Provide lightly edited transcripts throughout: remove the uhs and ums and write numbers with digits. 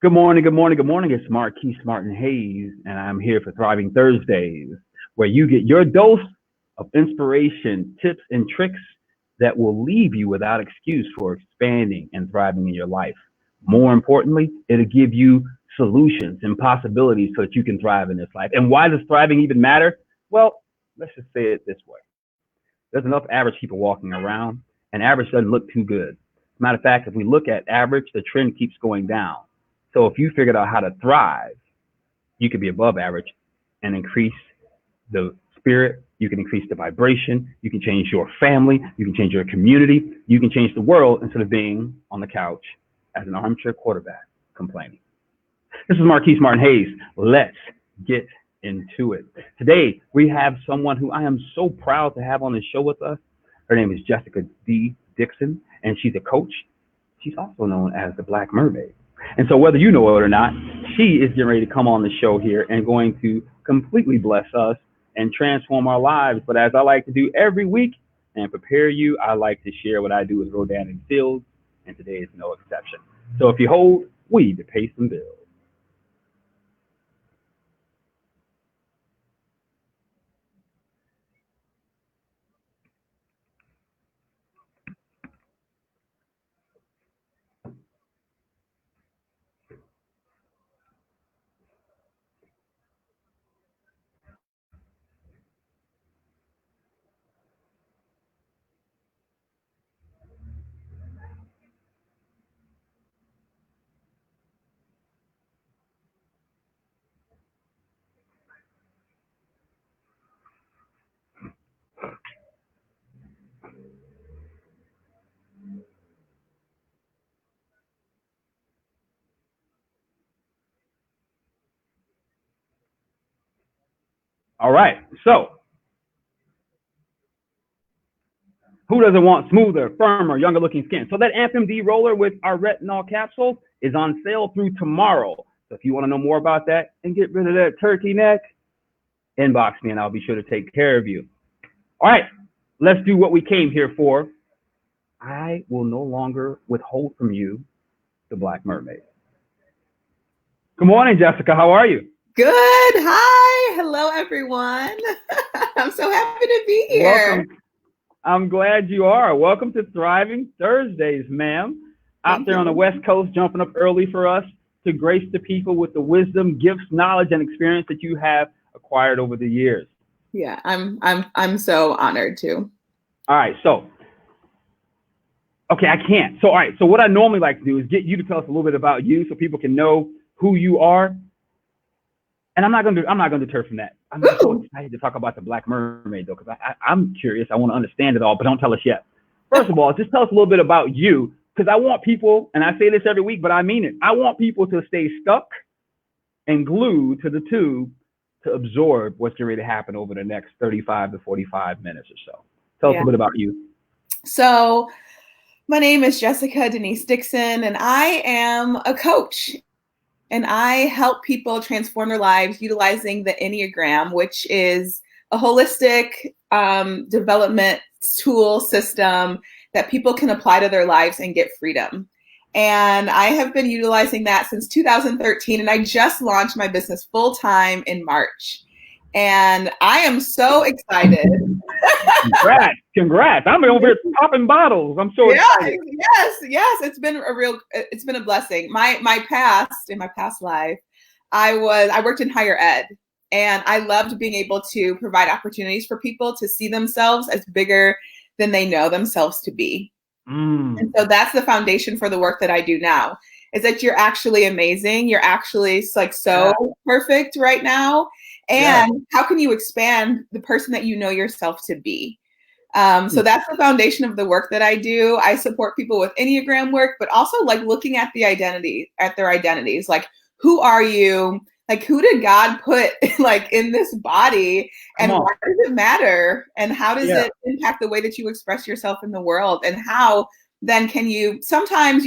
Good morning, good morning, good morning. It's Marquise Martin Hayes, and I'm here for Thriving Thursdays, where you get your dose of inspiration, tips, and tricks that will leave you without excuse for expanding and thriving in your life. More importantly, it'll give you solutions and possibilities so that you can thrive in this life. And why does thriving even matter? Well, let's just say it this way. There's enough average people walking around, and average doesn't look too good. Matter of fact, if we look at average, the trend keeps going down. So if you figured out how to thrive, you could be above average and increase the spirit. You can increase the vibration. You can change your family. You can change your community. You can change the world instead of being on the couch as an armchair quarterback complaining. This is Marquise Martin Hayes. Let's get into it. Today, we have someone who I am so proud to have on the show with us. Her name is JessicaDDickson, and she's a coach. She's also known as the Black Mermaid. And so whether you know it or not, she is getting ready to come on the show here and going to completely bless us and transform our lives. But as I like to do every week and prepare you, I like to share what I do with Rodan and Fields, and today is no exception. So if you hold, we need to pay some bills. All right, so who doesn't want smoother, firmer, younger looking skin? So that Anthem D roller with our retinol capsule is on sale through tomorrow. So if you want to know more about that and get rid of that turkey neck, inbox me and I'll be sure to take care of you. All right, let's do what we came here for. I will no longer withhold from you the Black Mermaid. Good morning, Jessica. How are you? Good. Hi. Hello, everyone. I'm so happy to be here. Welcome. I'm glad you are. Welcome to Thriving Thursdays, ma'am. Out there on the West Coast, jumping up early for us to grace the people with the wisdom, gifts, knowledge, and experience that you have acquired over the years. Yeah, I'm so honored to. All right, so okay, I can't. So all right, so what I normally like to do is get you to tell us a little bit about you so people can know who you are. And I'm not gonna deter from that. I'm so excited to talk about the Black Mermaid though, because I'm curious. I want to understand it all, but don't tell us yet. First of all, just tell us a little bit about you, because I want people, and I say this every week, but I mean it. I want people to stay stuck and glued to the tube to absorb what's going to happen over the next 35 to 45 minutes or so. Tell us a bit about you. So my name is JessicaDDickson, and I am a coach. And I help people transform their lives utilizing the Enneagram, which is a holistic development tool system that people can apply to their lives and get freedom. And I have been utilizing that since 2013, and I just launched my business full-time in March. And I am so excited. Congrats. I'm over here popping bottles. I'm so excited. Yes. It's been a blessing. In my past life, I worked in higher ed, and I loved being able to provide opportunities for people to see themselves as bigger than they know themselves to be. And so that's the foundation for the work that I do now, is that you're actually amazing. You're actually like so perfect right now. And how can you expand the person that you know yourself to be? So that's the foundation of the work that I do. I support people with Enneagram work, but also like looking at their identities. Like, who are you? Like, who did God put like in this body? And why does it matter? And how does it impact the way that you express yourself in the world? And how then can you sometimes,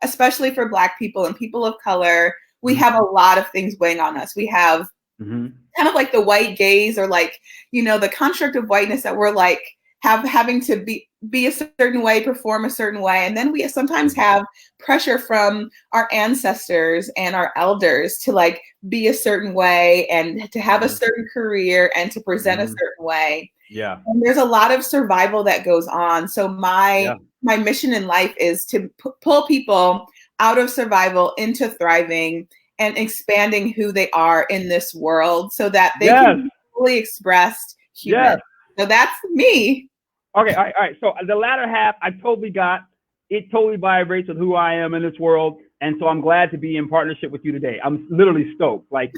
especially for Black people and people of color, we have a lot of things weighing on us. We have kind of like the white gaze, or like, the construct of whiteness that we're like having to be a certain way, perform a certain way. And then we sometimes have pressure from our ancestors and our elders to like be a certain way and to have a certain career and to present a certain way. Yeah. And there's a lot of survival that goes on. So my mission in life is to pull people out of survival into thriving and expanding who they are in this world so that they can be fully expressed human. Yes. So that's me. Okay, all right. So the latter half, I totally got. It totally vibrates with who I am in this world, and so I'm glad to be in partnership with you today. I'm literally stoked. Like,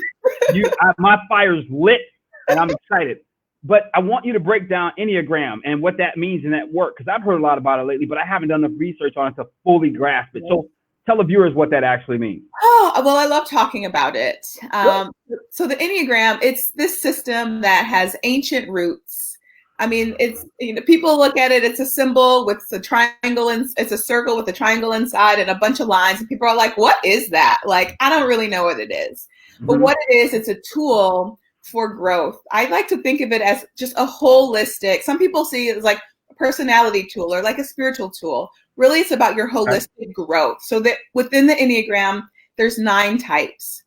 my fire's lit, and I'm excited. But I want you to break down Enneagram and what that means in that work, because I've heard a lot about it lately, but I haven't done enough research on it to fully grasp it. So tell the viewers what that actually means. Oh, well, I love talking about it. So the Enneagram, it's this system that has ancient roots. I mean, it's, people look at it, it's a symbol with a triangle, and it's a circle with a triangle inside and a bunch of lines. And people are like, what is that? Like, I don't really know what it is. But what it is, it's a tool for growth. I like to think of it as just a holistic, some people see it as like a personality tool or like a spiritual tool. Really, it's about your holistic growth. So that within the Enneagram, there's 9 types.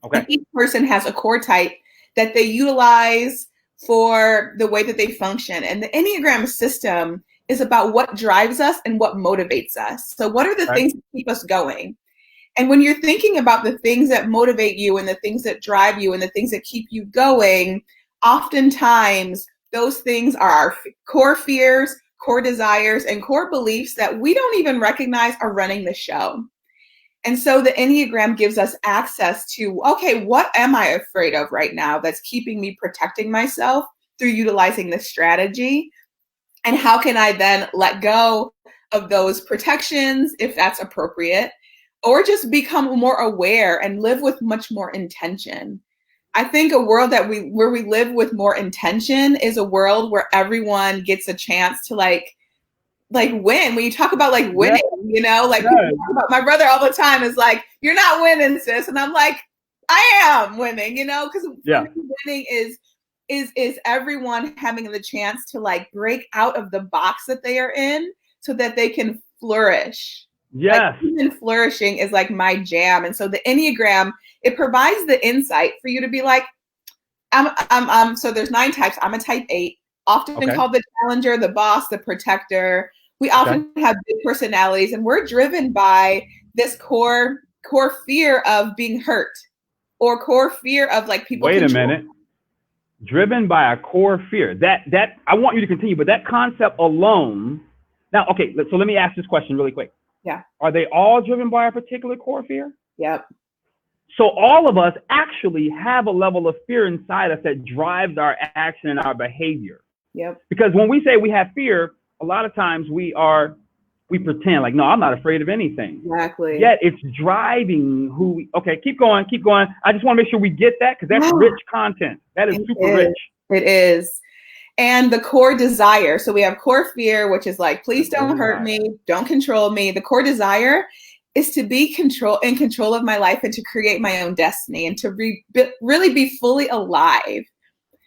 Okay. And each person has a core type that they utilize for the way that they function. And the Enneagram system is about what drives us and what motivates us. So what are the things that keep us going? And when you're thinking about the things that motivate you and the things that drive you and the things that keep you going, oftentimes those things are our core fears, core desires, and core beliefs that we don't even recognize are running the show. And so the Enneagram gives us access to, okay, what am I afraid of right now that's keeping me protecting myself through utilizing this strategy? And how can I then let go of those protections if that's appropriate, or just become more aware and live with much more intention? I think a world where we live with more intention is a world where everyone gets a chance to like win. When you talk about like winning, people talk about, my brother all the time is like, you're not winning, sis. And I'm like, I am winning, because winning is everyone having the chance to like break out of the box that they are in so that they can flourish. Yes. Like, even flourishing is like my jam. And so the Enneagram, it provides the insight for you to be like, so there's 9 types. I'm a type 8, often called the challenger, the boss, the protector. We often have big personalities, and we're driven by this core fear of being hurt or core fear of like people. Wait a minute. Driven by a core fear. That I want you to continue, but that concept alone. Now, okay, so let me ask this question really quick. Yeah. Are they all driven by a particular core fear? Yep. So all of us actually have a level of fear inside us that drives our action and our behavior. Yep. Because when we say we have fear, a lot of times we pretend like, no, I'm not afraid of anything. Exactly. Yet it's driving who we, okay, keep going. I just want to make sure we get that, because that's rich content. That is super rich. It is. And the core desire. So we have core fear, which is like, please don't hurt me. Don't control me. The core desire is to be in control of my life and to create my own destiny and to really be fully alive.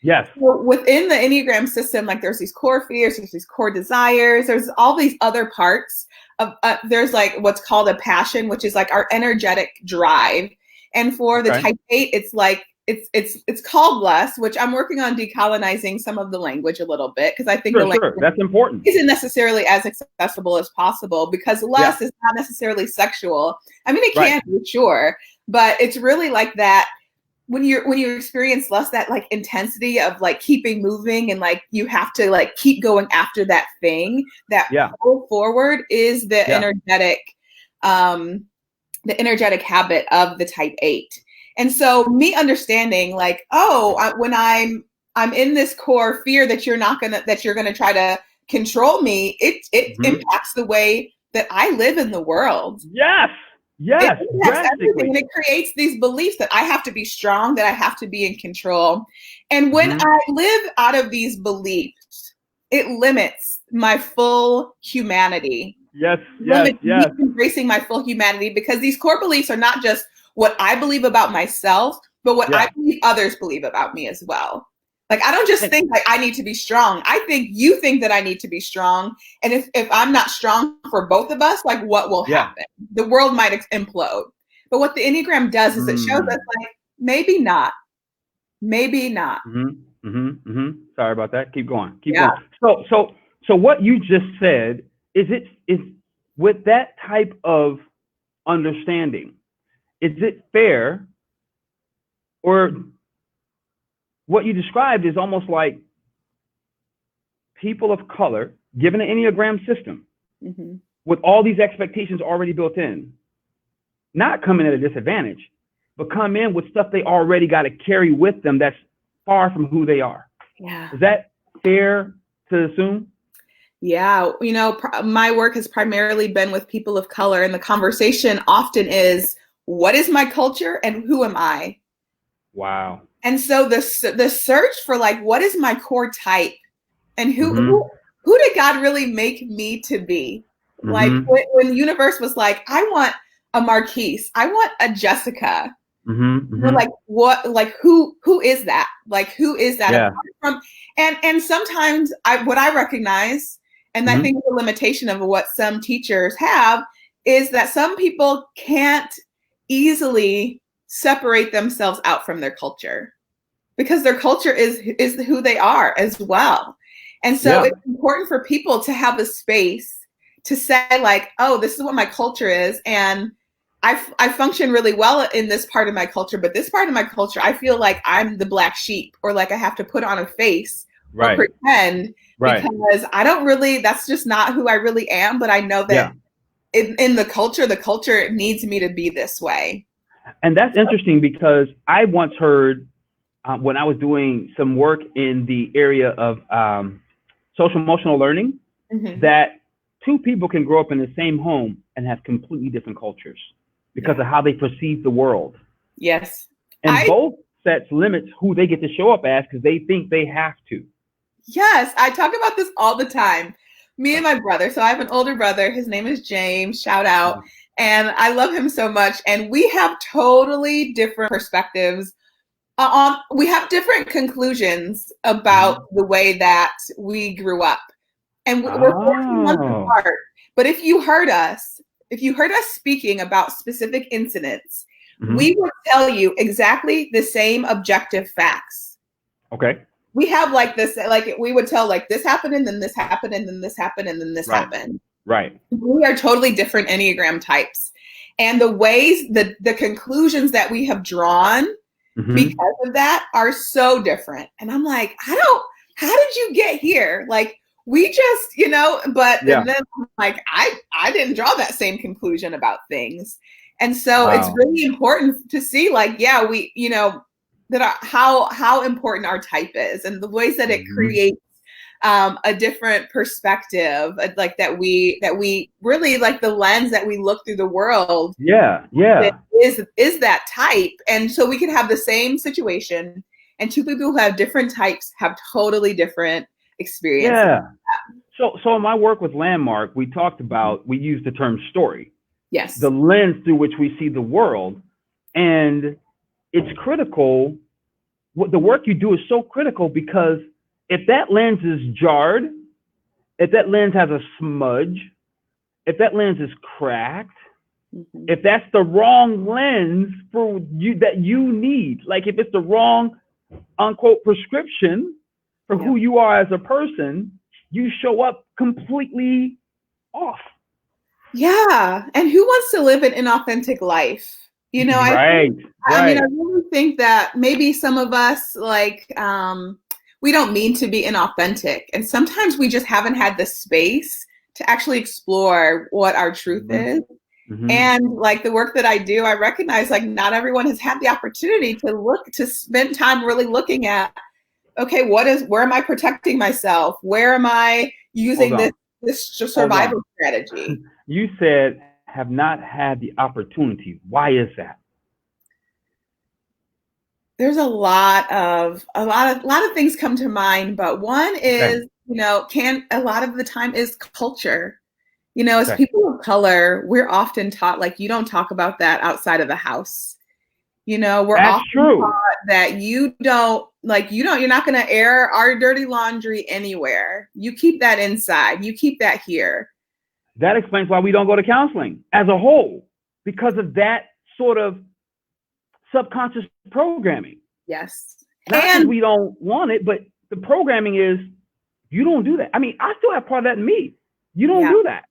Yes. So within the Enneagram system, like there's these core fears, there's these core desires, there's all these other parts of, there's like what's called a passion, which is like our energetic drive. And for the type 8, it's like, it's called lust, which I'm working on decolonizing some of the language a little bit, because I think the language that's important. Isn't necessarily as accessible as possible, because lust is not necessarily sexual. I mean, it can be, sure, but it's really like that. When you experience lust, that like intensity of like keeping moving and like you have to like keep going after that thing, that pull forward is the energetic habit of the type 8. And so me understanding like, when I'm in this core fear that you're gonna try to control me, it impacts the way that I live in the world. Yes. Yes, it impacts everything, and it creates these beliefs that I have to be strong, that I have to be in control. And when I live out of these beliefs, it limits my full humanity. Yes. Embracing my full humanity, because these core beliefs are not just what I believe about myself, but what I believe others believe about me as well. Like, I don't just think like I need to be strong. I think you think that I need to be strong. And if I'm not strong for both of us, like what will happen? The world might implode. But what the Enneagram does is it shows us like, maybe not. Maybe not. Sorry about that. Keep going. Keep going. So what you just said is with that type of understanding, is it fair, or what you described is almost like people of color given an Enneagram system with all these expectations already built in, not coming at a disadvantage, but come in with stuff they already got to carry with them that's far from who they are. Yeah. Is that fair to assume? Yeah. You know, my work has primarily been with people of color, and the conversation often is, what is my culture and who am I? Wow. And so the search for like, what is my core type, and who did God really make me to be? Like when the universe was like, I want a Marquise, I want a Jessica. We're like, what? Like, who is that? Like, who is that? Yeah. From? And sometimes what I recognize, and I think the limitation of what some teachers have, is that some people can't easily separate themselves out from their culture, because their culture is who they are as well. And so it's important for people to have a space to say like, oh, this is what my culture is. And I function really well in this part of my culture, but this part of my culture, I feel like I'm the black sheep, or like I have to put on a face or pretend because I don't really, that's just not who I really am. But I know that in the culture needs me to be this way. And that's interesting, because I once heard when I was doing some work in the area of social emotional learning, that two people can grow up in the same home and have completely different cultures because of how they perceive the world. Yes. And both sets limits who they get to show up as, because they think they have to. Yes, I talk about this all the time. Me and my brother. So I have an older brother. His name is James. Shout out. And I love him so much. And we have totally different perspectives. We have different conclusions about the way that we grew up. And we're 14 months apart. But if you heard us speaking about specific incidents, we would tell you exactly the same objective facts. Okay. We have like this, like we would tell like this happened and then this happened and then this happened and then this happened. Right. We are totally different Enneagram types. And the ways, the conclusions that we have drawn because of that are so different. And I'm like, how did you get here? Like, we just, but and then like, I didn't draw that same conclusion about things. And so it's really important to see like, we, that how important our type is, and the ways that it creates a different perspective, like that we really like the lens that we look through the world. Is that type. And so we can have the same situation, and two people who have different types have totally different experiences. So in my work with Landmark, we talked about, we used the term story. Yes. The lens through which we see the world. And it's critical. What the work you do is so critical, because if that lens is jarred, if that lens has a smudge, if that lens is cracked, if that's the wrong lens for you that you need, like if it's the wrong unquote prescription for who you are as a person, you show up completely off. Yeah. And who wants to live an inauthentic life? I really think that maybe some of us like, we don't mean to be inauthentic. And sometimes we just haven't had the space to actually explore what our truth is. And like the work that I do, I recognize like not everyone has had the opportunity to spend time really looking at, okay, where am I protecting myself? Where am I using this survival strategy? You said have not had the opportunity. Why is that? There's a lot of things come to mind, but one is, a lot of the time is culture. As people of color, we're often taught like you don't talk about that outside of the house. We're often taught that you don't like, you're not going to air our dirty laundry anywhere. You keep that inside. You keep that here. That explains why we don't go to counseling as a whole, because of that sort of subconscious programming. Yes. Not because we don't want it, but the programming is, you don't do that. I mean, I still have part of that in me. You don't do that.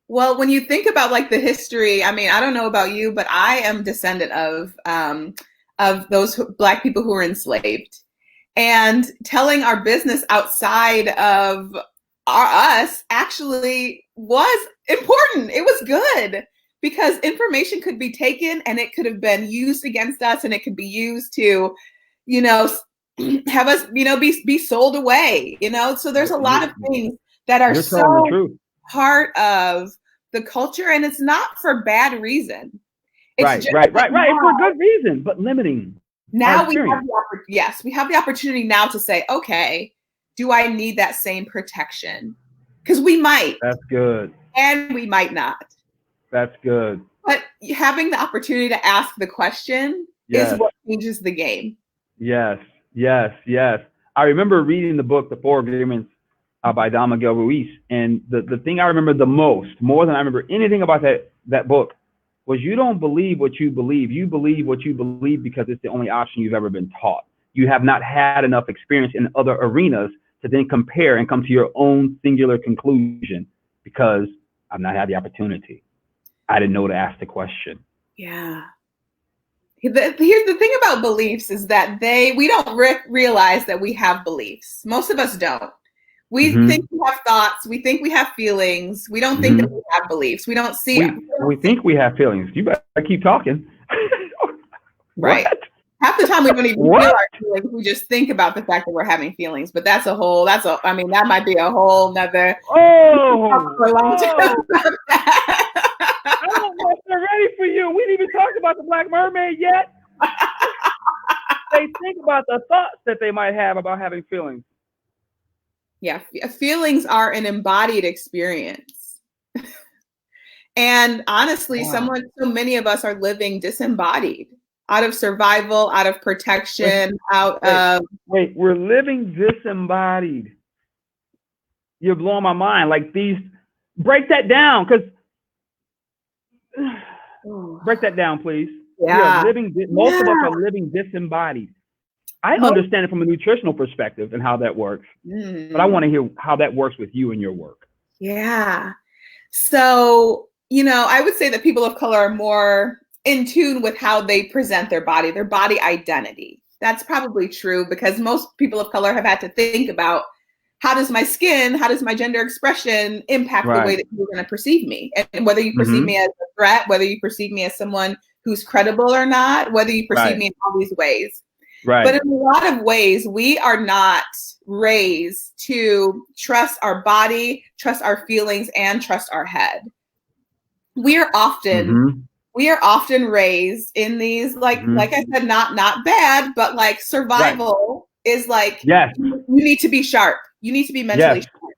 Well, when you think about like the history, I mean, I don't know about you, but I am descendant of those Black people who were enslaved, and telling our business outside of us actually was important. It was good, because information could be taken and it could have been used against us, and it could be used to, have us, be sold away, So there's a lot of things that are so part of the culture, and it's not for bad reason. It's right. It's for good reason, but limiting. Now we have the opportunity now to say, okay, do I need that same protection? Because we might. That's good. And we might not. That's good. But having the opportunity to ask the question is what changes the game. Yes. I remember reading the book, The Four Agreements by Don Miguel Ruiz. And the thing I remember the most, more than I remember anything about that book, was you don't believe what you believe. You believe what you believe because it's the only option you've ever been taught. You have not had enough experience in other arenas to then compare and come to your own singular conclusion, because I've not had the opportunity. I didn't know to ask the question. Yeah. Here's the thing about beliefs is that we don't realize that we have beliefs. Most of us don't. We think we have thoughts. We think we have feelings. We don't think that we have beliefs. We don't see it. We think we have feelings. You better keep talking. Right. What? Half the time we don't even feel our feelings. We just think about the fact that we're having feelings. But that might be a whole nother. I don't know if they're ready for you. We didn't even talk about the Black Mermaid yet. They think about the thoughts that they might have about having feelings. Yeah, feelings are an embodied experience. And honestly, so many of us are living disembodied, out of survival, out of protection, we're living disembodied. You're blowing my mind. Like break that down, because break that down, please. Yeah. Most of us are living disembodied. I understand it from a nutritional perspective and how that works, but I want to hear how that works with you and your work. Yeah. So, I would say that people of color are more in tune with how they present their body identity. That's probably true, because most people of color have had to think about, how does my skin, how does my gender expression impact the way that you're going to perceive me? And whether you perceive me as a threat, whether you perceive me as someone who's credible or not, whether you perceive me in all these ways. Right. But in a lot of ways, we are not raised to trust our body, trust our feelings, and trust our head. We are often raised in these, like I said, not bad, but like survival is like, you need to be sharp. You need to be mentally sharp.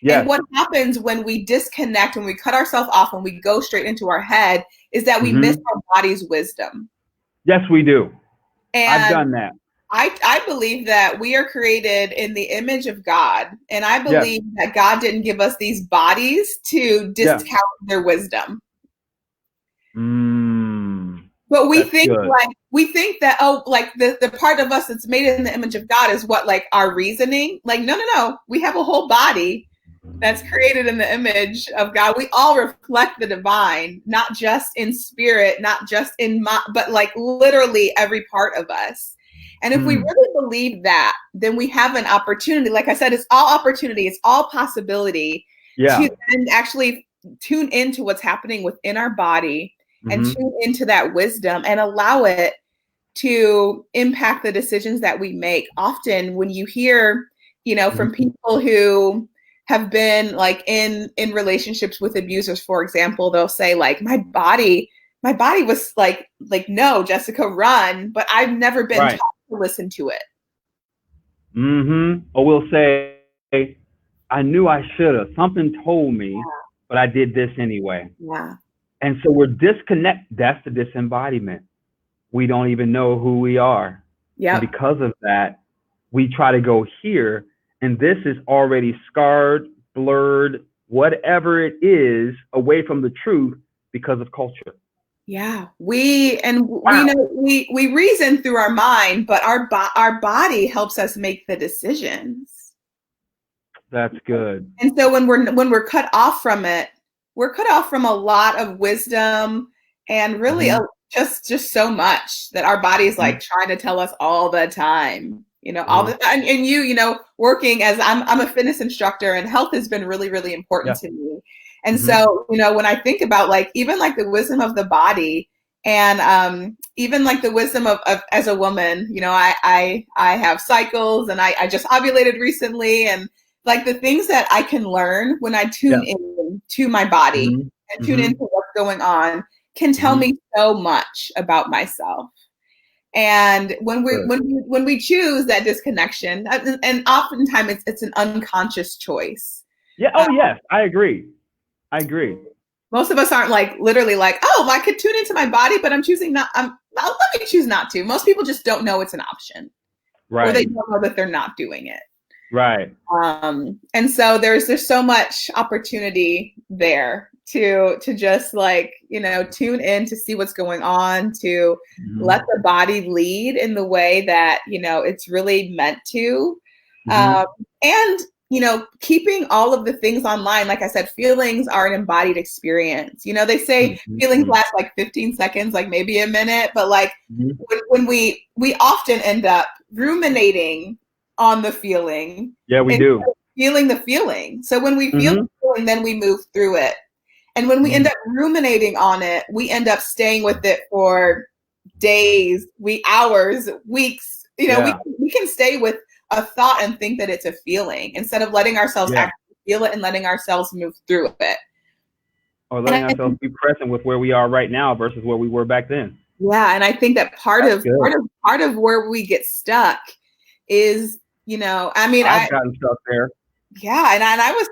Yes. And what happens when we disconnect, when we cut ourselves off, when we go straight into our head, is that we miss our body's wisdom. Yes, we do. And I've done that. I believe that we are created in the image of God. And I believe that God didn't give us these bodies to discount their wisdom. But we think that, the part of us that's made in the image of God is what, like, our reasoning. Like, no. We have a whole body that's created in the image of God. We all reflect the divine, not just in spirit, not just in but like literally every part of us. And if we really believe that, then we have an opportunity. Like I said, it's all opportunity. It's all possibility to then actually tune into what's happening within our body and tune into that wisdom and allow it to impact the decisions that we make. Often when you hear, from people who have been like in relationships with abusers, for example, they'll say like, my body was like, no, Jessica, run. But I've never been taught to listen to it. Or we'll say, I knew I should have. Something told me, but I did this anyway. Yeah. And so we're disconnected. That's the disembodiment. We don't even know who we are. Yeah. Because of that, we try to go here, and this is already scarred, blurred, whatever it is, away from the truth because of culture. Yeah, we Wow. know we reason through our mind, but our body helps us make the decisions. That's good. And so when we're cut off from it, we're cut off from a lot of wisdom and really just so much that our body's like trying to tell us all the time. All the time. And you know, working as I'm a fitness instructor, and health has been really, really important to me. And so, when I think about like even like the wisdom of the body, and even like the wisdom of as a woman, I have cycles, and I just ovulated recently, and like the things that I can learn when I tune in to my body and tune into what's going on can tell me so much about myself. And when we choose that disconnection, and oftentimes it's an unconscious choice. Yeah. Oh, yes. I agree. Most of us aren't like literally like, oh, I could tune into my body, but I'm choosing not. Let me choose not to. Most people just don't know it's an option, right? Or they don't know that they're not doing it, right? And so there's so much opportunity there to just like tune in to see what's going on, to let the body lead in the way that it's really meant to, and keeping all of the things online. Like I said, feelings are an embodied experience. They say feelings last like 15 seconds, like maybe a minute, but like when we often end up ruminating on the feeling. Yeah, we do. Feeling the feeling. So when we feel the feeling, then we move through it. And when we end up ruminating on it, we end up staying with it for days, hours, weeks. We can stay with a thought and think that it's a feeling instead of letting ourselves actually feel it and letting ourselves move through it. Or letting ourselves be present with where we are right now versus where we were back then. Yeah, and I think that part of where we get stuck is, I've gotten stuck there. Yeah, and I was,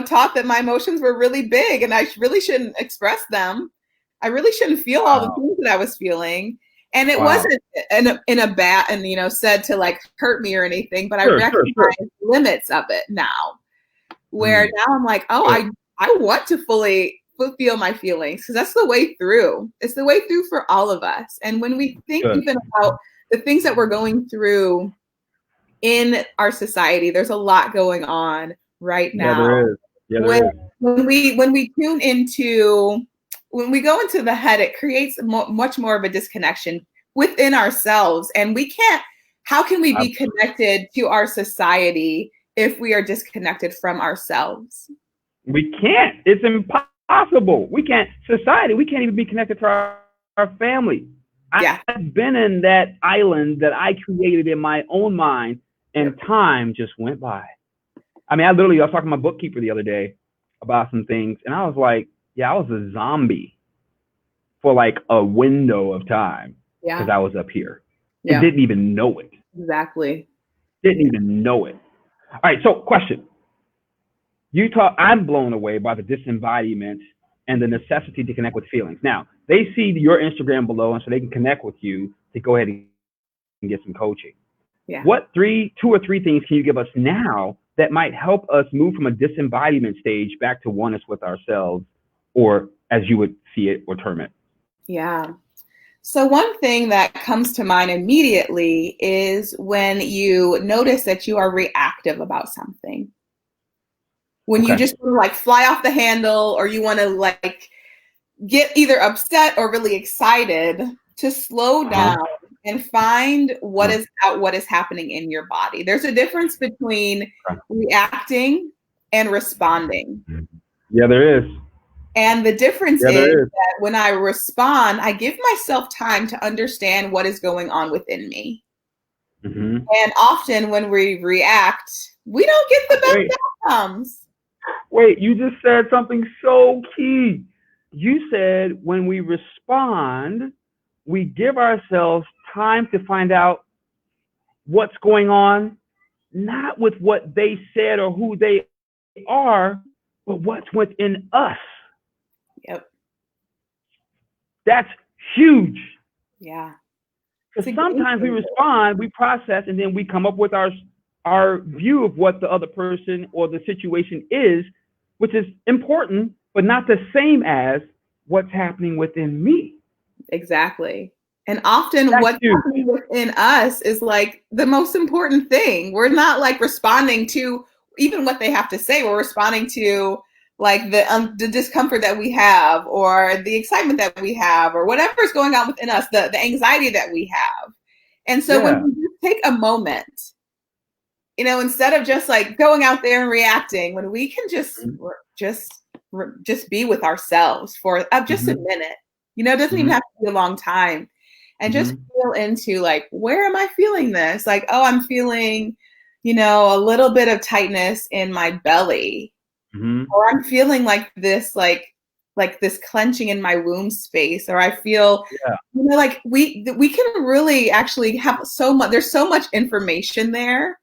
taught that my emotions were really big, and I really shouldn't express them. I really shouldn't feel all the things that I was feeling. And it wasn't in a bad, and said to like hurt me or anything, but I recognize limits of it now. Where now I'm like, I want to fully feel my feelings, because that's the way through. It's the way through for all of us. And when we think even about the things that we're going through in our society, there's a lot going on right now. Yeah, there is. When we tune into, when we go into the head, it creates much more of a disconnection within ourselves. And how can we be connected to our society if we are disconnected from ourselves? We can't. It's impossible. We can't. Society, we can't even be connected to our family. I've been in that island that I created in my own mind, and time just went by. I mean, I was talking to my bookkeeper the other day about some things, and I was like, I was a zombie for like a window of time because I was up here and didn't even know it. Exactly. Didn't even know it. All right, so question. I'm blown away by the disembodiment and the necessity to connect with feelings. Now, they see your Instagram below, and so they can connect with you to go ahead and get some coaching. Yeah. What 2 or 3 things can you give us now that might help us move from a disembodiment stage back to oneness with ourselves, or as you would see it or term it? Yeah. So one thing that comes to mind immediately is when you notice that you are reactive about something. When you just like fly off the handle, or you want to like get either upset or really excited, to slow down and find what is happening in your body. There's a difference between reacting and responding. Yeah, there is. And the difference is that when I respond, I give myself time to understand what is going on within me. And often when we react, we don't get the best outcomes. Wait, you just said something so key. You said when we respond, we give ourselves time to find out what's going on, not with what they said or who they are, but what's within us. Yep. That's huge. Yeah. Because sometimes we respond, we process, and then we come up with our view of what the other person or the situation is, which is important, but not the same as what's happening within me. Exactly. And often That's what's huge. happening within us is like the most important thing. We're not like responding to even what they have to say. We're responding to like the discomfort that we have, or the excitement that we have, or whatever is going on within us, the anxiety that we have. And so when we take a moment, you know, instead of just like going out there and reacting, when we can just be with ourselves for just a minute, you know, it doesn't even have to be a long time, and just feel into like, where am I feeling this? Like, oh, I'm feeling, you know, a little bit of tightness in my belly, or I'm feeling like this clenching in my womb space, or I feel, you know, like we can really actually have so much. There's so much information there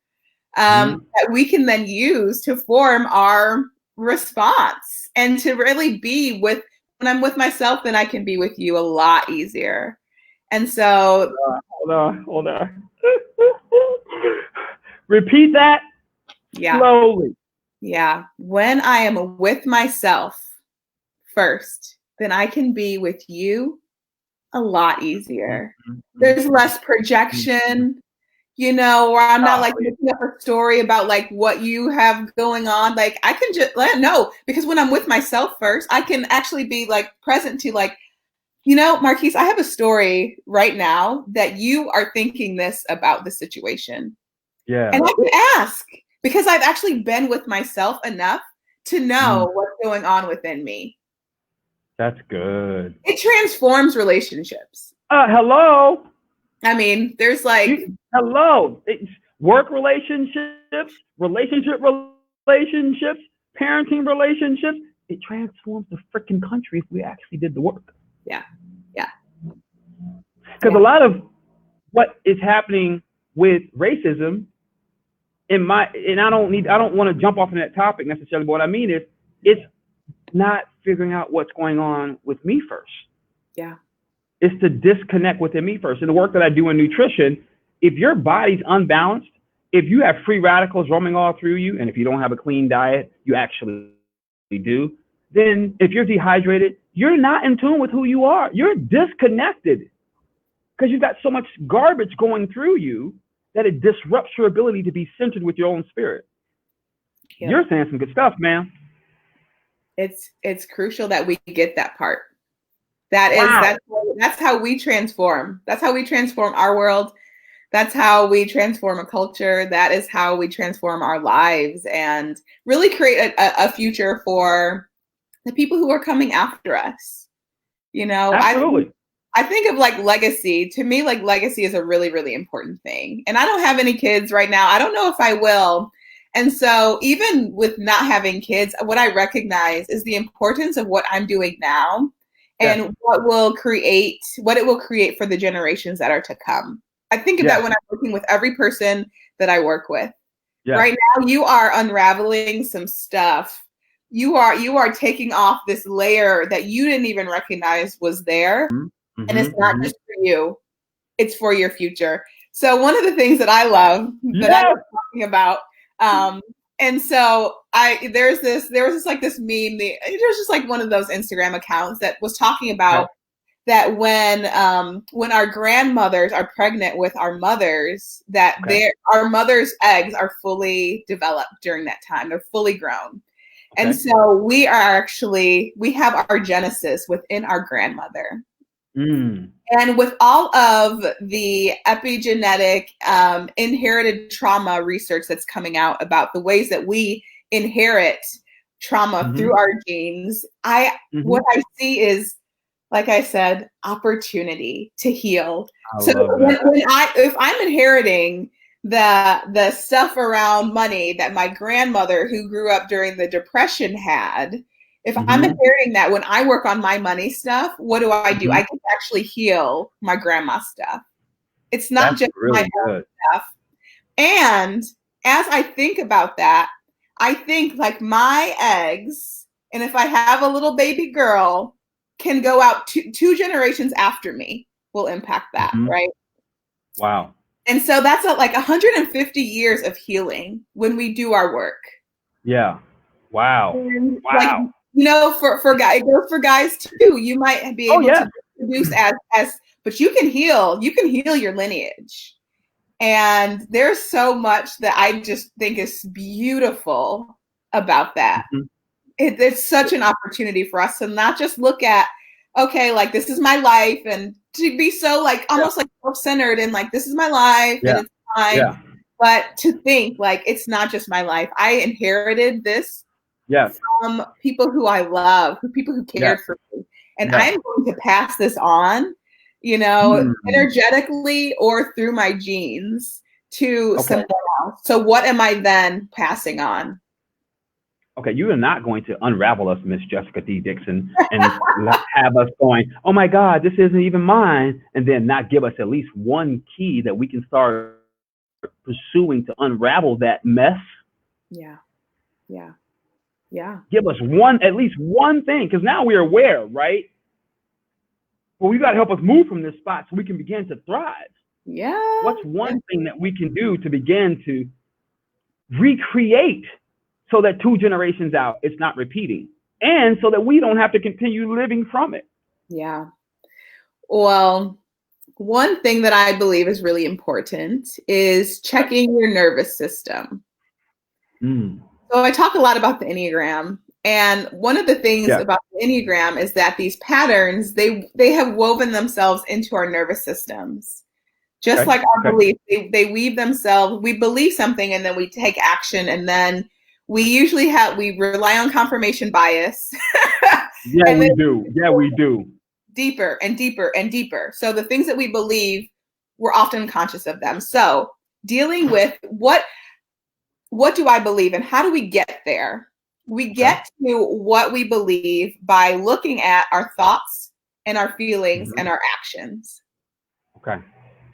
that we can then use to form our response, and to really be with, when I'm with myself, then I can be with you a lot easier. And so hold on. Repeat that slowly. Yeah. When I am with myself first, then I can be with you a lot easier. There's less projection, you know, or I'm not like making up a story about like what you have going on. Like I can just let know, because when I'm with myself first, I can actually be like present to like, you know, Marquise, I have a story right now that you are thinking this about the situation. Yeah. And I can ask, because I've actually been with myself enough to know what's going on within me. That's good. It transforms relationships. Hello. I mean, there's like work relationships, relationships, parenting relationships. It transforms the freaking country if we actually did the work. Yeah. Because a lot of what is happening with racism, I don't want to jump off on that topic necessarily, but what I mean is it's not figuring out what's going on with me first. Yeah. It's to disconnect within me first. And the work that I do in nutrition, if your body's unbalanced, if you have free radicals roaming all through you, and if you don't have a clean diet, you actually do, then if you're dehydrated, you're not in tune with who you are. You're disconnected because you've got so much garbage going through you that it disrupts your ability to be centered with your own spirit. Yep. You're saying some good stuff, man. It's crucial that we get that part. That's how we transform. That's how we transform our world. That's how we transform a culture. That is how we transform our lives and really create a future for the people who are coming after us. You know, absolutely. I think of like legacy. To me, like legacy is a really, really important thing. And I don't have any kids right now. I don't know if I will. And so even with not having kids, what I recognize is the importance of what I'm doing now and what it will create for the generations that are to come. I think of that when I'm working with every person that I work with. Right now, you are unraveling some stuff. You are taking off this layer that you didn't even recognize was there. And it's not just for you, it's for your future. So one of the things that I love that I was talking about, and so there was this like this meme, it was just like one of those Instagram accounts that was talking about that when our grandmothers are pregnant with our mothers, that our mother's eggs are fully developed during that time. They're fully grown. And so we have our genesis within our grandmother. And with all of the epigenetic inherited trauma research that's coming out about the ways that we inherit trauma through our genes, what I see is, like I said, opportunity to heal. So if I'm inheriting the stuff around money that my grandmother who grew up during the Depression had, if I'm inheriting that, when I work on my money stuff, what do? I can actually heal my grandma's stuff. It's not just really my own stuff. And as I think about that, I think like my eggs, and if I have a little baby girl, can go out two generations after me will impact that, right? Wow. And so that's like 150 years of healing when we do our work. Yeah. Wow. And like, Wow. for guys, it goes for guys too. You might be Oh, able yeah. to produce but you can heal your lineage. And there's so much that I just think is beautiful about that. Mhm. It's such an opportunity for us to not just look at, okay, like this is my life, and to be so like almost like self-centered and like this is my life and Yeah. it's fine. Yeah. But to think like it's not just my life. I inherited this Yes. from people who I love, people who cared Yes. for me. And Yes. I'm going to pass this on, energetically or through my genes to someone else. So what am I then passing on? Okay, you are not going to unravel us, Miss Jessica D. Dickson, and have us going, oh my God, this isn't even mine, and then not give us at least one key that we can start pursuing to unravel that mess. Yeah. Yeah. Yeah. Give us at least one thing, because now we're aware, right? Well, you got to help us move from this spot so we can begin to thrive. Yeah. What's one thing that we can do to begin to recreate so that 2 generations out, it's not repeating, and so that we don't have to continue living from it? Yeah. Well, one thing that I believe is really important is checking your nervous system. So I talk a lot about the Enneagram. And one of the things about the Enneagram is that these patterns, they have woven themselves into our nervous systems. Just like our beliefs, they weave themselves. We believe something and then we take action, and then we rely on confirmation bias. Yeah, we do. Yeah, we do. Deeper and deeper and deeper. So the things that we believe, we're often unconscious of them. So dealing with what do I believe and how do we get there? We get to what we believe by looking at our thoughts and our feelings and our actions. Okay.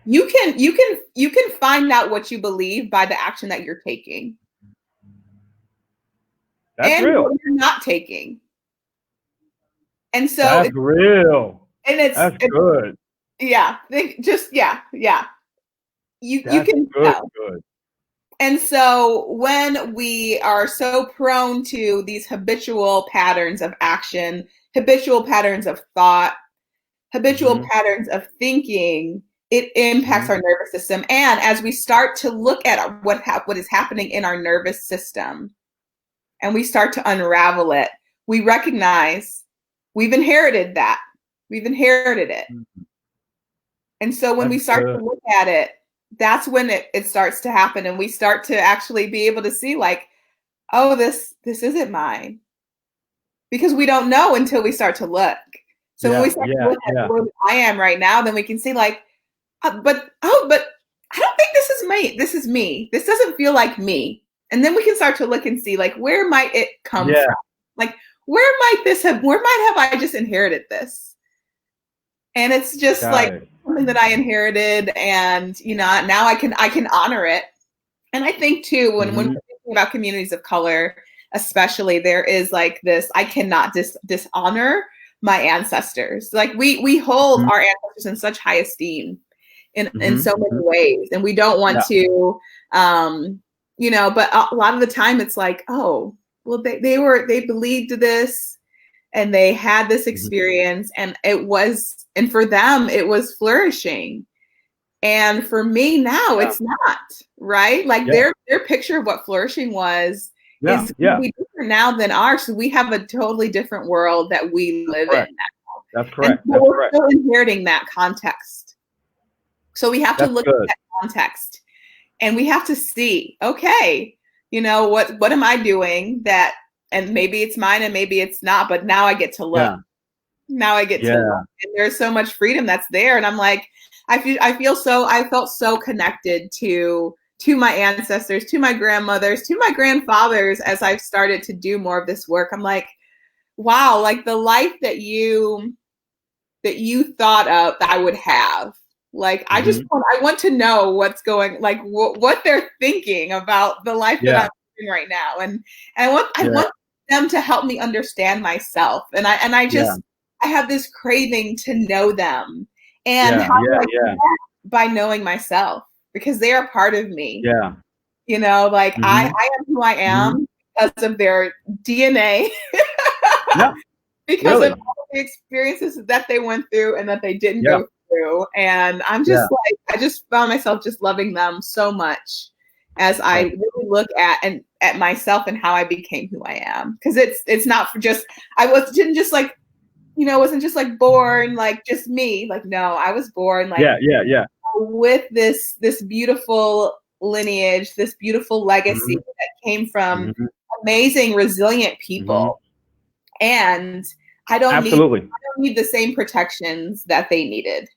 You can find out what you believe by the action that you're taking. That's real. What you're not taking. And so that's real. And that's good. Yeah. Yeah. You can tell. Good. And so when we are so prone to these habitual patterns of action, habitual patterns of thought, habitual patterns of thinking, it impacts our nervous system. And as we start to look at what is happening in our nervous system and we start to unravel it, we recognize we've inherited that. We've inherited it. And so when we start to look at it, that's when it starts to happen, and we start to actually be able to see like, oh, this isn't mine, because we don't know until we start to look. So when we start to look at where I am right now, then we can see like, but I don't think this is me. This is me. This doesn't feel like me. And then we can start to look and see like, where might it come from? Like, where might I just inherited this? And it's just something that I inherited, and now I can honor it. And I think too, when we're thinking about communities of color, especially, there is like this: I cannot dishonor my ancestors. Like we hold our ancestors in such high esteem in so many ways, and we don't want to, But a lot of the time, it's like, oh, well, they believed this, and they had this experience, and and for them, it was flourishing. And for me now, it's not, right? Like their picture of what flourishing was is completely different now than ours. So we have a totally different world that we live in now. That's correct. And so we're still inheriting that context. So we have to look at that context, and we have to see, okay, what am I doing that, and maybe it's mine and maybe it's not, but now I get to look. Now I get to look, and there's so much freedom that's there. And I'm like, I felt so connected to my ancestors, to my grandmothers, to my grandfathers as I've started to do more of this work. I'm like, wow, like the life that you thought of that I would have. Like, I want to know what's going, like what they're thinking about the life that I'm living right now. And I want them to help me understand myself. And I have this craving to know them. And how do I do that? by knowing myself, because they are part of me. Yeah. You know, like I Mm-hmm. am who I am Mm-hmm. because of their DNA, Yeah. because of Really. all the experiences that they went through and that they didn't Yeah. go through. And I'm Yeah. just like, I just found myself just loving them so much as I Right. really look at myself and how I became who I am. Because it's not for just, didn't just like, you know, wasn't just like born like just me. Like, no, I was born like Yeah. Yeah. Yeah. with this beautiful lineage, this beautiful legacy Mm-hmm. that came from Mm-hmm. amazing, resilient Mm-hmm. people. And I don't Absolutely. need the same protections that they needed.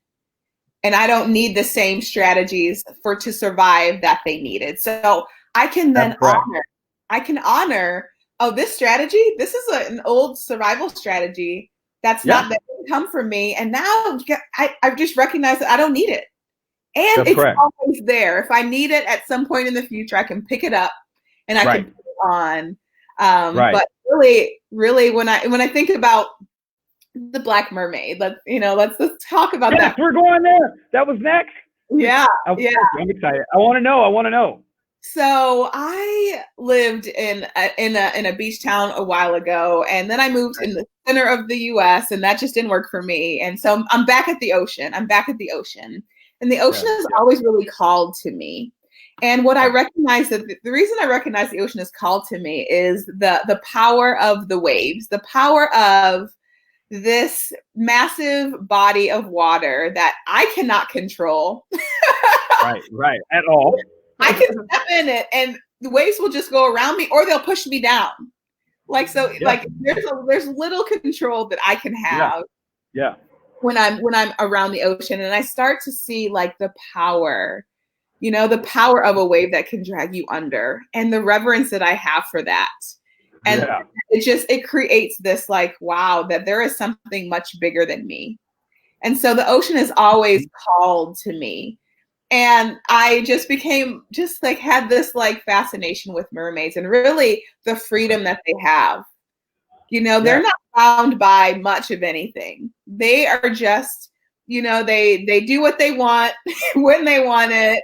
And I don't need the same strategies to survive that they needed. So I can That's then correct. honor, oh, this strategy, this is an old survival strategy that didn't come from me. And now I've just recognized that I don't need it. And That's it's correct. always there. If I need it at some point in the future, I can pick it up and I can put it on. Right. But really, when I think about the Black Mermaid, let's talk about Yes, that. we're going there. That was next. Yeah. I'm excited. I want to know. So I lived in a beach town a while ago, and then I moved in the center of the U.S., and that just didn't work for me. And so I'm back at the ocean. And the ocean has always really called to me. And what I recognize, that the reason I recognize the ocean is called to me is the power of the waves, the power of this massive body of water that I cannot control. Right. At all. I can step in it and the waves will just go around me, or they'll push me down. Like, so like there's little control that I can have when I'm around the ocean, and I start to see like the power of a wave that can drag you under, and the reverence that I have for that. And it creates this like, wow, that there is something much bigger than me. And so the ocean is always called to me. And I just had this like fascination with mermaids and really the freedom that they have. They're not bound by much of anything. They are just, they do what they want when they want it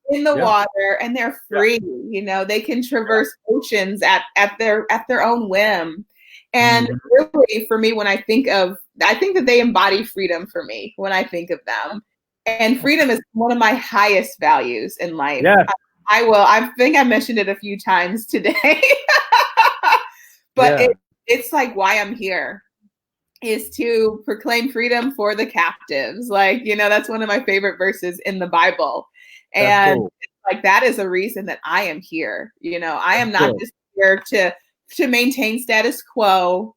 in the water, and they're free. They can traverse oceans at their own whim. And really, for me, when I think that they embody freedom for me when I think of them. And freedom is one of my highest values in life. Yes. I think I mentioned it a few times today, but it's like why I'm here is to proclaim freedom for the captives. Like, that's one of my favorite verses in the Bible. And cool. Like, that is a reason that I am here. I am not just here to maintain status quo,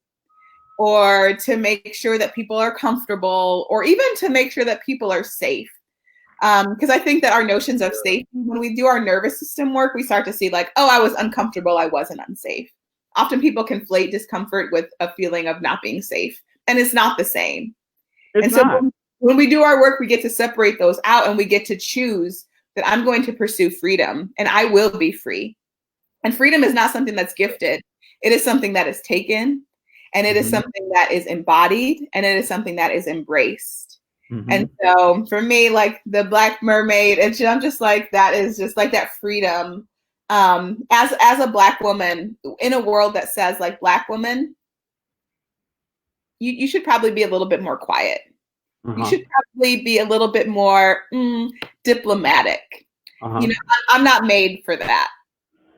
or to make sure that people are comfortable, or even to make sure that people are safe. Because I think that our notions of safety, when we do our nervous system work, we start to see like, oh, I was uncomfortable, I wasn't unsafe. Often people conflate discomfort with a feeling of not being safe, and it's not the same. So when we do our work, we get to separate those out, and we get to choose that I'm going to pursue freedom, and I will be free. And freedom is not something that's gifted. It is something that is taken. And it is something that is embodied, and it is something that is embraced. And so for me, like the Black Mermaid, I'm just like, that is just like that freedom. As a Black woman in a world that says like, Black woman, you should probably be a little bit more quiet. You should probably be a little bit more diplomatic. I'm not made for that.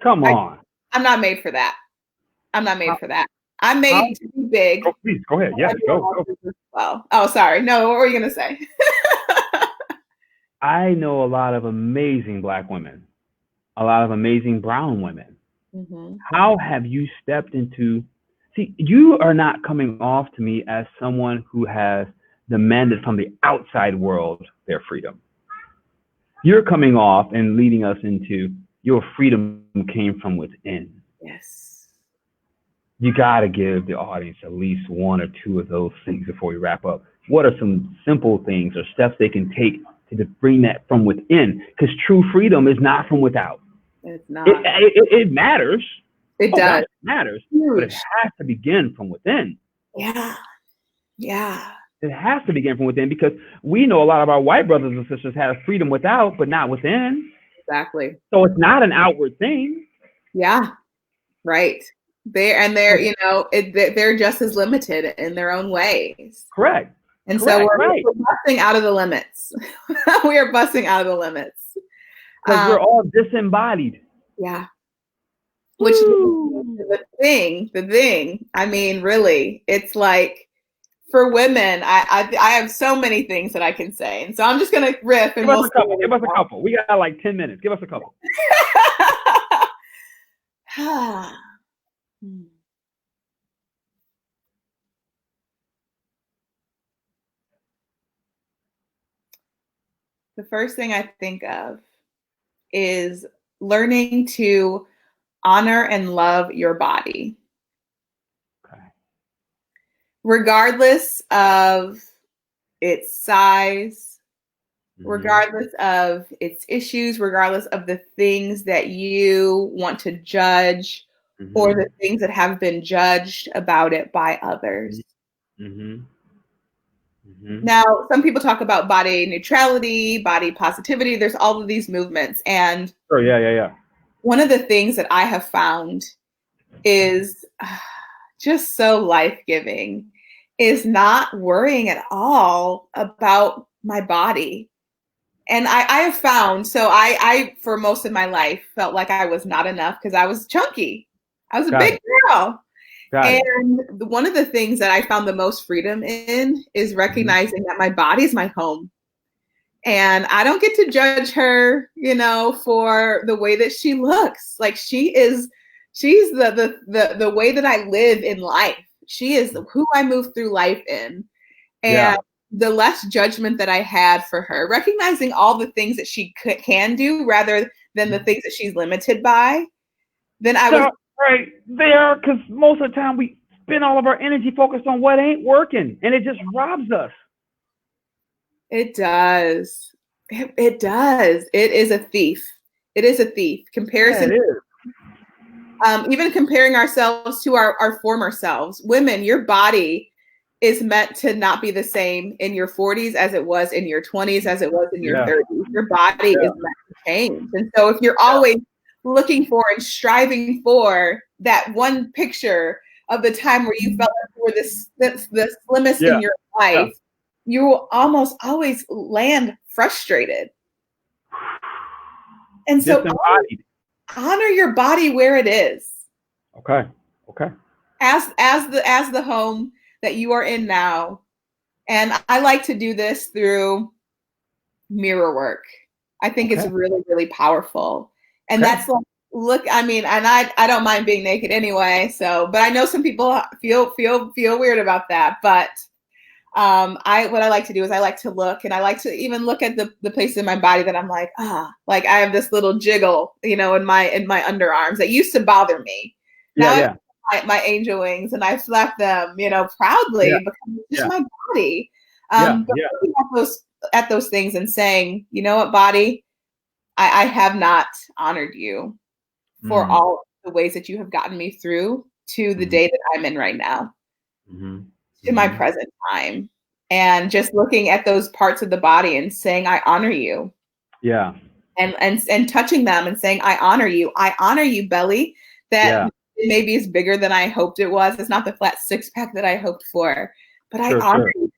Come on. I'm not made for that. I'm not made for that. I'm made to be big. Oh, please, go ahead. Yes, go. Well, oh, sorry. No, what were you going to say? I know a lot of amazing Black women, a lot of amazing brown women. How have you stepped into, you are not coming off to me as someone who has demanded from the outside world their freedom. You're coming off and leading us into your freedom came from within. Yes. You got to give the audience at least one or two of those things before we wrap up. What are some simple things or steps they can take to bring that from within? Because true freedom is not from without. It's not. It matters. It does. God, it matters. Huge. But it has to begin from within. Yeah. It has to begin from within, because we know a lot of our white brothers and sisters have freedom without, but not within. Exactly. So it's not an outward thing. Yeah. Right. They're you know, they're just as limited in their own ways. Correct. And Correct, so we're right. busting out of the limits. We are busting out of the limits. Because we're all disembodied. Yeah. Which the thing, I mean, really, it's like, for women, I have so many things that I can say. And so I'm just going to riff. And Give us a couple. We got like 10 minutes. Give us a couple. The first thing I think of is learning to honor and love your body. Okay. Regardless of its size, regardless of its issues, regardless of the things that you want to judge or the things that have been judged about it by others. Now, some people talk about body neutrality, body positivity. There's all of these movements. And one of the things that I have found is just so life-giving is not worrying at all about my body. And I have found, so I, for most of my life, felt like I was not enough because I was chunky. I was a big girl. And one of the things that I found the most freedom in is recognizing that my body is my home. And I don't get to judge her, you know, for the way that she looks. Like she's the way that I live in life. She is who I move through life in. And the less judgment that I had for her, recognizing all the things that she can do rather than the things that she's limited by, then I was right there, because most of the time we spend all of our energy focused on what ain't working, and it just robs us. It does. It does. It is a thief. It is a thief. Comparison. Yeah, it is. Even comparing ourselves to our former selves. Women, your body is meant to not be the same in your 40s as it was in your 20s, as it was in your 30s. Your body is meant to change. And so if you're always looking for and striving for that one picture of the time where you felt like you were the slimmest in your life, you will almost always land frustrated. And so honor your body where it is. Okay. As the home that you are in now. And I like to do this through mirror work. I think it's really, really powerful. And that's like, look, I mean, and I don't mind being naked anyway. So, but I know some people feel weird about that. But what I like to do is I like to look, and I like to even look at the places in my body that I'm like, like I have this little jiggle, you know, in my underarms that used to bother me. Now my angel wings, and I flap them, you know, proudly because it's just my body. But looking at those things and saying, you know what, body, I have not honored you for all the ways that you have gotten me through to the day that I'm in right now, to my present time. And just looking at those parts of the body and saying, I honor you. Yeah. And touching them and saying, I honor you. I honor you, belly. That maybe is bigger than I hoped it was. It's not the flat six-pack that I hoped for, but I honor you.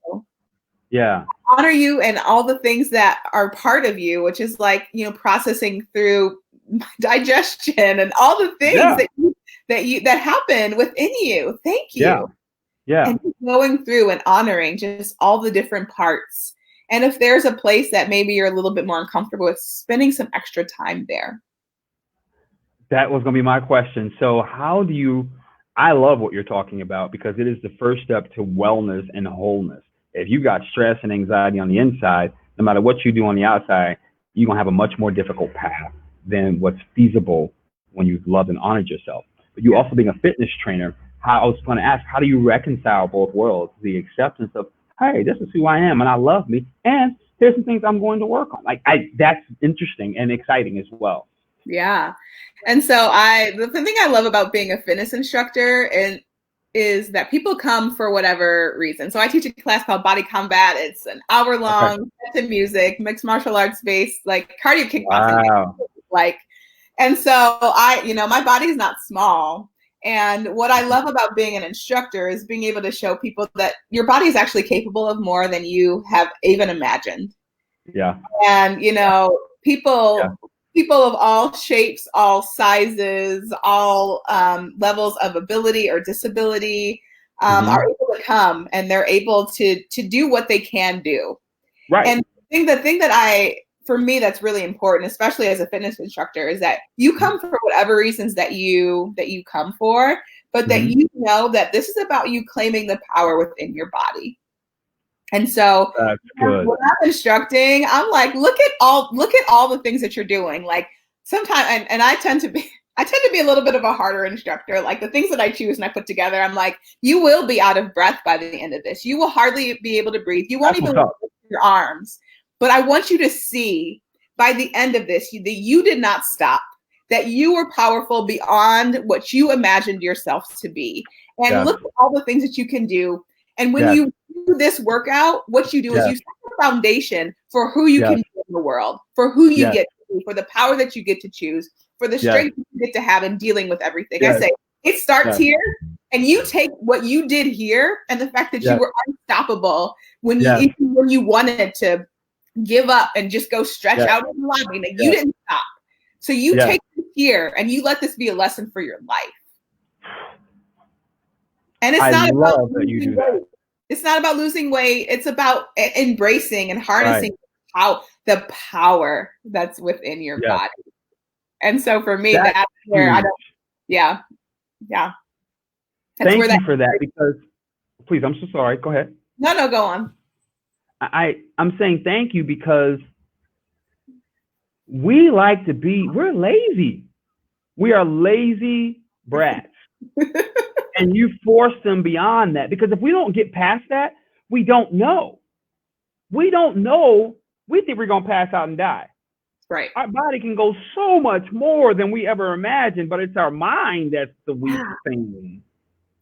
Yeah. I honor you and all the things that are part of you, which is like, you know, processing through digestion and all the things that happen within you. Thank you. Yeah. And going through and honoring just all the different parts. And if there's a place that maybe you're a little bit more uncomfortable with, spending some extra time there. That was going to be my question. So I love what you're talking about, because it is the first step to wellness and wholeness. If you got stress and anxiety on the inside, no matter what you do on the outside, you're going to have a much more difficult path than what's feasible when you've loved and honored yourself. But you also being a fitness trainer, I was going to ask, how do you reconcile both worlds? The acceptance of, hey, this is who I am and I love me, and here's some things I'm going to work on. That's interesting and exciting as well. Yeah. And so the thing I love about being a fitness instructor is that people come for whatever reason. So I teach a class called Body Combat. It's an hour long, set to music, mixed martial arts based, like cardio kickboxing. Wow. Like, and so my body is not small. And what I love about being an instructor is being able to show people that your body is actually capable of more than you have even imagined. Yeah. And, people of all shapes, all sizes, all levels of ability or disability are able to come, and they're able to do what they can do. Right. And the thing that for me, that's really important, especially as a fitness instructor, is that you come for whatever reasons that you come for, but that you know that this is about you claiming the power within your body. And so that's good. When I'm instructing, I'm like, look at all the things that you're doing. Like sometimes, and I tend to be a little bit of a harder instructor. Like the things that I choose and I put together, I'm like, you will be out of breath by the end of this. You will hardly be able to breathe. You won't even lift your arms. But I want you to see by the end of this that you did not stop, that you were powerful beyond what you imagined yourself to be. And look at all the things that you can do. And when you do this workout, what you do is you set the foundation for who you can be in the world, for who you get to be, for the power that you get to choose, for the strength you get to have in dealing with everything. I say it starts here, and you take what you did here and the fact that you were unstoppable when you wanted to give up and just go stretch out in the lobby, that you didn't stop. So you take this here and you let this be a lesson for your life. And it's not about losing weight. It's not about losing weight. It's about embracing and harnessing the power that's within your body. And so for me, that's where I don't. Yeah. That's Thank you for that, because please, I'm so sorry. Go ahead. No, go on. I'm saying thank you because we're lazy. We are lazy brats. And you force them beyond that, because if we don't get past that, we don't know. We don't know. We think we're going to pass out and die. Right. Our body can go so much more than we ever imagined, but it's our mind that's the weak thing.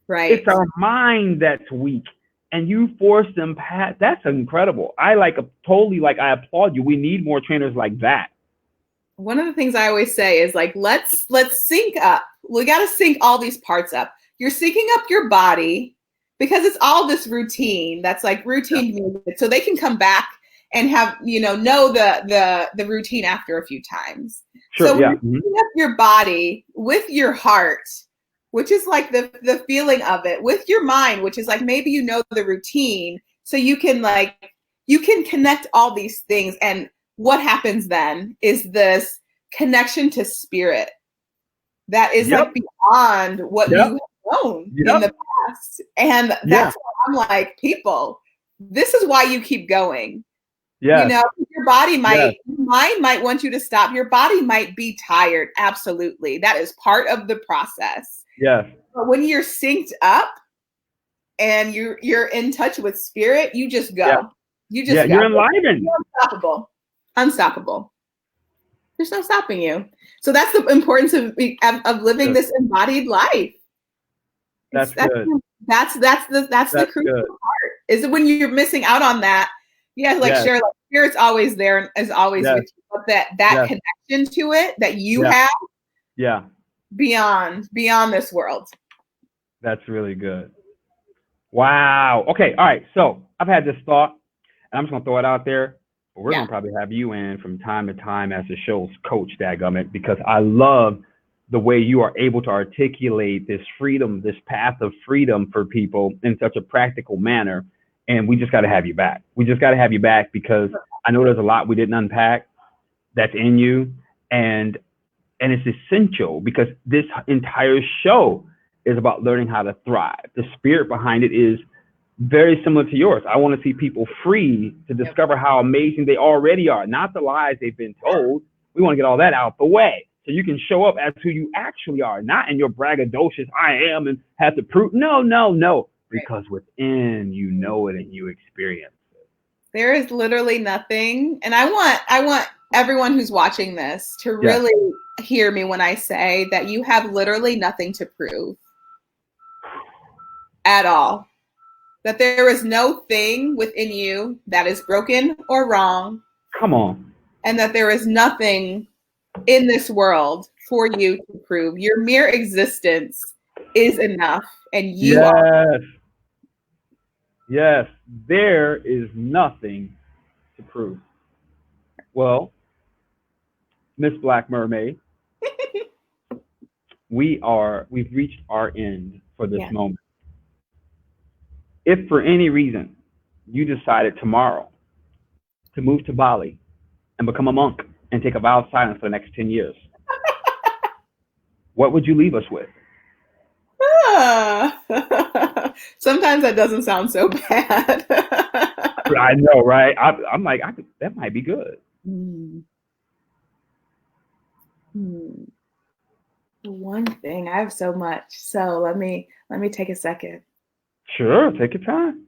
Right. It's our mind that's weak. And you force them past. That's incredible. I applaud you. We need more trainers like that. One of the things I always say is like, let's sync up. We got to sync all these parts up. You're syncing up your body because it's all this routine that's like routine music. So they can come back and have, know the routine after a few times. Sure, so you're syncing up your body with your heart, which is like the feeling of it, with your mind, which is like maybe the routine. So you can connect all these things. And what happens then is this connection to spirit that is like beyond what you have known in the past. And that's why I'm like, people, this is why you keep going. Yeah. Your body your mind might want you to stop. Your body might be tired. Absolutely. That is part of the process. Yes. But when you're synced up and you're in touch with spirit, you just go. Yeah. You just go. You're enlivened. You're unstoppable. There's no stopping you. So that's the importance of living this embodied life. That's good. That's the crucial part. Is when you're missing out on that. Sure, like spirit's always there and is always with you, but that connection to it that you have. Yeah. Beyond this world. That's really good. Wow. Okay. All right. So I've had this thought, and I'm just gonna throw it out there. But we're gonna probably have you in from time to time as the show's coach, dadgummit, because I love the way you are able to articulate this freedom, this path of freedom for people in such a practical manner. And we just got to have you back. We just got to have you back because I know there's a lot we didn't unpack that's in you, and it's essential because this entire show is about learning how to thrive. The spirit behind it is very similar to yours. I want to see people free to discover how amazing they already are, not the lies they've been told. We want to get all that out the way so you can show up as who you actually are, not in your braggadocious I am and have to prove. No. Because within you know it and you experience it. There is literally nothing. And I want everyone who's watching this to really hear me when I say that you have literally nothing to prove. at all. That there is no thing within you that is broken or wrong. Come on. And that there is nothing in this world for you to prove. Your mere existence is enough, and you are. Yes, there is nothing to prove. Well, Miss Black Mermaid, we've reached our end for this moment. If for any reason you decided tomorrow to move to Bali and become a monk and take a vow of silence for the next 10 years, what would you leave us with? Sometimes that doesn't sound so bad. I know, right? I'm like, that might be good. One thing, I have so much. So let me take a second. Sure, take your time.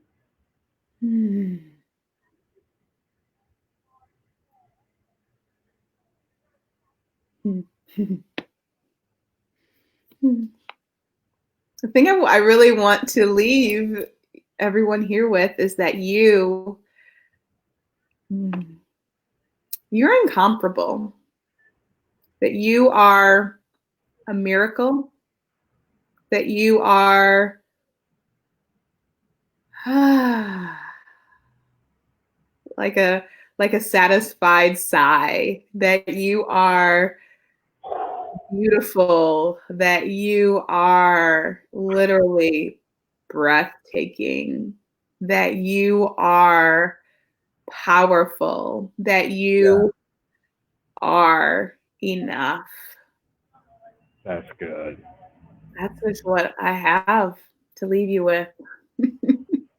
The thing I really want to leave everyone here with is that you're incomparable, that you are a miracle, that you are like a satisfied sigh, that you are beautiful, that you are literally breathtaking, that you are powerful, that you are enough. That's good. That's just what I have to leave you with.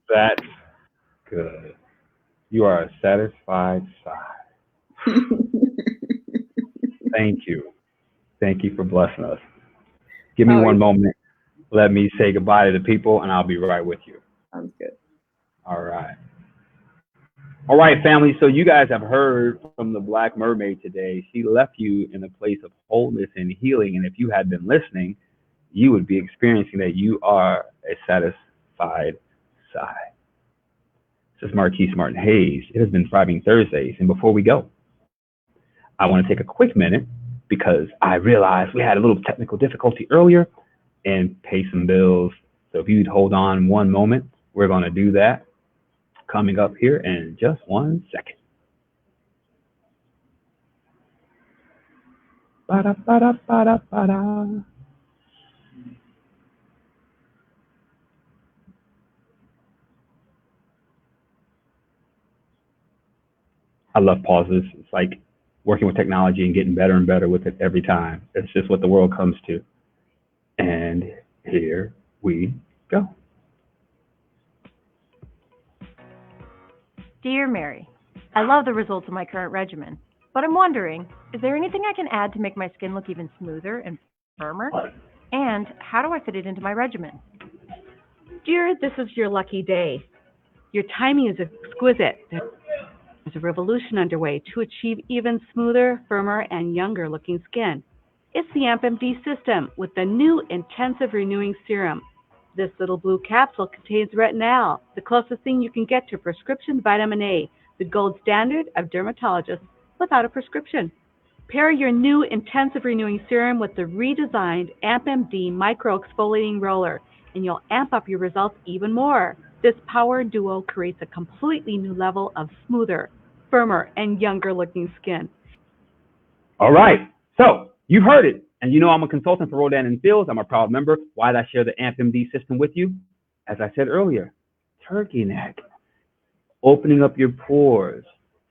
That's good. You are a satisfied sigh. Thank you. Thank you for blessing us. Give me one moment. Let me say goodbye to the people, and I'll be right with you. Sounds good. All right. All right, family. So you guys have heard from the Black Mermaid today. She left you in a place of wholeness and healing. And if you had been listening, you would be experiencing that you are a satisfied sigh. This is Marquise Martin Hayes. It has been Thriving Thursdays. And before we go, I want to take a quick minute because I realized we had a little technical difficulty earlier and pay some bills. So if you'd hold on one moment, we're going to do that coming up here in just 1 second. Ba-da, ba-da, ba-da, ba-da. I love pauses. It's like working with technology and getting better and better with it every time. It's just what the world comes to. And here we go. Dear Mary, I love the results of my current regimen, but I'm wondering, is there anything I can add to make my skin look even smoother and firmer? And how do I fit it into my regimen? Dear, this is your lucky day. Your timing is exquisite. There's a revolution underway to achieve even smoother, firmer, and younger looking skin. It's the AmpMD system with the new intensive renewing serum. This little blue capsule contains retinol, the closest thing you can get to prescription vitamin A, the gold standard of dermatologists without a prescription. Pair your new intensive renewing serum with the redesigned AmpMD micro exfoliating roller, and you'll amp up your results even more. This power duo creates a completely new level of smoother, firmer, and younger looking skin. All right. So you've heard it. And you know I'm a consultant for Rodan and Fields. I'm a proud member. Why did I share the AmpMD system with you? As I said earlier, turkey neck. Opening up your pores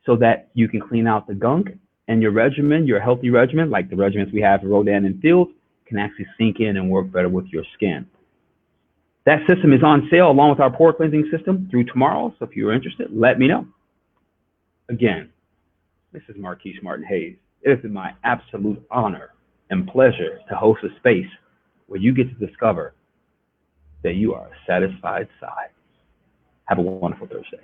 so that you can clean out the gunk, and your regimen, your healthy regimen, like the regimens we have for Rodan and Fields, can actually sink in and work better with your skin. That system is on sale along with our pore cleansing system through tomorrow. So if you're interested, let me know. Again, this is Marquise Martin Hayes. It has been my absolute honor and pleasure to host a space where you get to discover that you are a satisfied sigh. Have a wonderful Thursday.